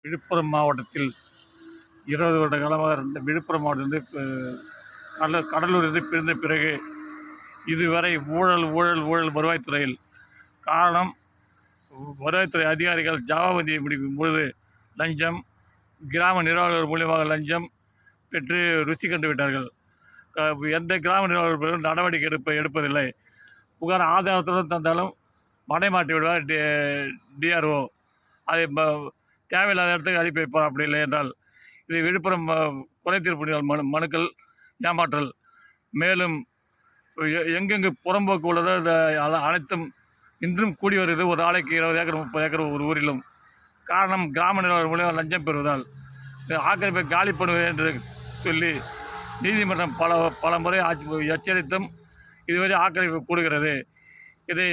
விழுப்புரம் மாவட்டத்தில் 20 வருட காலமாக இருந்த விழுப்புரம் மாவட்டம் கடலூரிலிருந்து பிரிந்த பிறகு இதுவரை ஊழல் ஊழல் ஊழல் வருவாய்த்துறையில். காரணம், வருவாய்த்துறை அதிகாரிகள் ஜாவாபதியை முடிக்கும் பொழுது லஞ்சம், கிராம நிர்வாகிகள் மூலியமாக லஞ்சம் பெற்று ருச்சி கண்டு விட்டார்கள். எந்த கிராம நிர்வாகிகள் நடவடிக்கை எடுப்பதில்லை. புகார் ஆதாரத்துடன் தந்தாலும் மடைமாட்டி விடுவார் டிஆர்ஓ. அதை தேவையில்லாத இடத்துக்கு அனுப்பி வைப்பார். அப்படி இல்லை என்றால் இது விழுப்புரம் குறைதீர்ப்பு மனுக்கள் ஏமாற்றல். மேலும் எங்கெங்கு புறம்போக்கு உள்ளதோ அனைத்தும் இன்றும் கூடி வருகிறது. ஒரு நாளைக்கு 20 ஏக்கர் 30 ஏக்கர் ஒரு ஊரிலும். காரணம், கிராம நிர்வாகம் மூலியம் லஞ்சம் பெறுவதால். ஆக்கிரமிப்பை காலி பண்ணுவது என்று சொல்லி நீதிமன்றம் பல முறை எச்சரித்தும் இதுவரை ஆக்கிரமிப்பு கூடுகிறது. இதை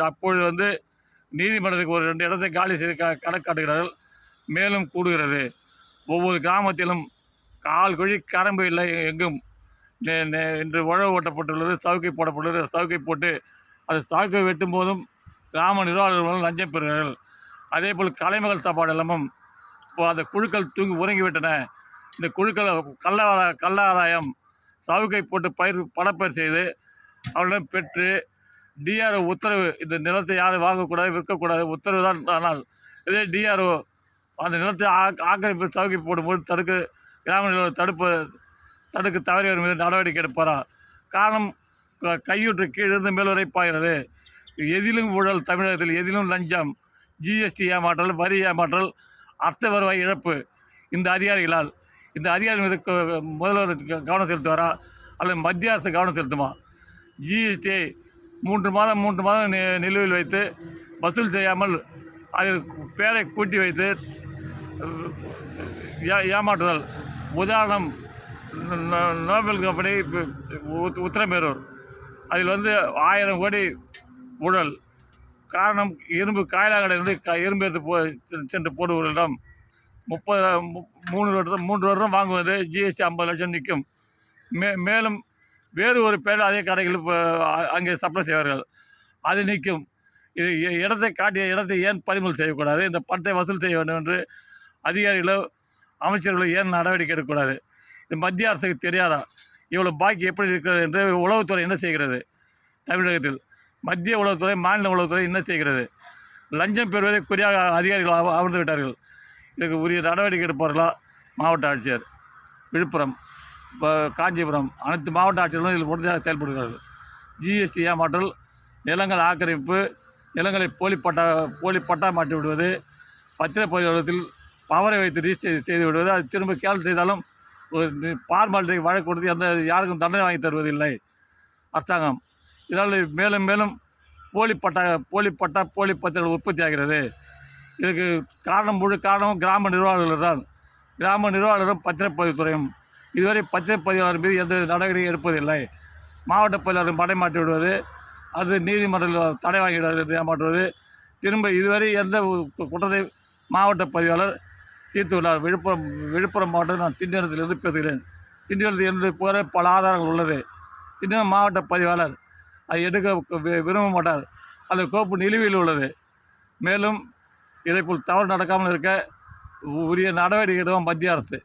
அப்பொழுது நீதிமன்றத்துக்கு ஒரு 2 இடத்தை காலி செய்து கணக்கு காட்டுகிறார்கள். மேலும் கூடுகிறது. ஒவ்வொரு கிராமத்திலும் கால் குழி கரம்பு இல்லை. எங்கும் இன்று உழவு ஓட்டப்பட்டுள்ளது, சவுக்கை போடப்பட்டுள்ளது. சவுக்கை போட்டு அது சவுக்கை வெட்டும் போதும் கிராம நிர்வாகர்கள் லஞ்சம் பெறுகிறார்கள். அதேபோல் கலைமகள் சாப்பாடு எல்லாமும் இப்போ அந்த குழுக்கள் உறங்கிவிட்டன. இந்த குழுக்கள் கள்ள ஆதாயம் சவுக்கை போட்டு பணப்பயிர் செய்து அவர்களிடம் பெற்று டிஆர்ஓ உத்தரவு, இந்த நிலத்தை யாரும் வாங்கக்கூடாது, விற்கக்கூடாது உத்தரவு தான். ஆனால் இதே டிஆர்ஓ அந்த நிலத்தை ஆக்கிரமிப்பு சவுக்கை போடும்போது கிராம நிர்வாகம் தடுக்க தவறியவர் மீது நடவடிக்கை எடுப்பாரா? காரணம், கையூற்று கீழிருந்து மேல்வரை பாய்கிறது. எதிலும் ஊழல், தமிழகத்தில் எதிலும் லஞ்சம், ஜிஎஸ்டி ஏமாற்றல், வரி ஏமாற்றல், அர்த்த வருவாய் இழப்பு. இந்த அதிகாரிகளால் இந்த அதிகாரிகள் மீது முதல்வர் கவனம் செலுத்துவாரா அல்லது மத்திய அரசு கவனம் செலுத்துமா? ஜிஎஸ்டியை 3 மாதம் நிலுவையில் வைத்து வசூல் செய்யாமல் அதில் பேரை கூட்டி வைத்து ஏமாற்றுதல். உதாரணம், நோபல் கம்பெனி உத்தரமேரூர், அதில் 1000 கோடி ஊழல். காரணம், இரும்பு காயலாங்கடையிலிருந்து இரும்பு எடுத்து சென்று போடுவர்களிடம் 3 வருடம் வாங்குவது. ஜிஎஸ்டி 50 லட்சம் நிற்கும். மேலும் வேறு ஒரு பேர் அதே கடைகள் அங்கே சப்ளை செய்வார்கள், அது நிற்கும். இது காட்டிய இடத்தை ஏன் பறிமுதல் செய்யக்கூடாது? இந்த பணத்தை வசூல் செய்ய வேண்டும் என்று அதிகாரிகளோ அமைச்சர்களோ ஏன் நடவடிக்கை எடுக்கக்கூடாது? இது மத்திய அரசுக்கு தெரியாதா? இவ்வளோ பாக்கி எப்படி இருக்கிறது என்று உளவுத்துறை என்ன செய்கிறது? தமிழகத்தில் மத்திய உளவுத்துறை, மாநில உளவுத்துறை என்ன செய்கிறது? லஞ்சம் பெறுவதை குறியாக அதிகாரிகள் அமர்ந்து விட்டார்கள். இதுக்கு உரிய நடவடிக்கை எடுப்பார்களா? மாவட்ட ஆட்சியர், விழுப்புரம், காஞ்சிபுரம், அனைத்து மாவட்ட ஆட்சியர்களும் இதில் உடனடியாக செயல்படுகிறார்கள். ஜிஎஸ்டி ஏமாற்றல், நிலங்கள் ஆக்கிரமிப்பு, நிலங்களை போலி பட்டா மாட்டி விடுவது, பத்திரப்பதிவத்தில் பவரை வைத்து ரிஜிஸ்டர் செய்து விடுவது, அது திரும்ப கேள்வி செய்தாலும் ஒரு ஃபார்மாலிட்டிக்கு வழக்கு கொடுத்து யாருக்கும் தண்டனை வாங்கி தருவதில்லை அரசாங்கம். இதனால் மேலும் மேலும் போலி பத்திரங்கள் உற்பத்தி ஆகிறது. இதுக்கு முழு காரணமும் கிராம நிர்வாகிகள் தான். கிராம நிர்வாகிகளும் பத்திரப்பதிவுத்துறையும் இதுவரை பத்திரப்பதிவாளர் மீது எந்த நடவடிக்கை எடுப்பதில்லை. மாவட்ட பதிவாளர் மடை மாற்றி விடுவது, அது நீதிமன்றத்தில் தடை வாங்கிவிடுவது, ஏமாற்றுவது. திரும்ப இதுவரை எந்த குற்றத்தை மாவட்ட பதிவாளர் தீர்த்துள்ளார்? விழுப்புரம் மாவட்டம், நான் திண்டிவனத்திலிருந்து பேசுகிறேன். திண்டிவனத்தில் இருந்து போகிற பல ஆதாரங்கள் உள்ளது. திண்டிவனம் மாவட்ட பதிவாளர் அதை எடுக்க விரும்ப மாட்டார். அந்த கோப்பு நிலுவையில் உள்ளது. மேலும் இதைப்போல் தவறு நடக்காமல் இருக்க உரிய நடவடிக்கை எடுக்கும் மத்திய அரசு.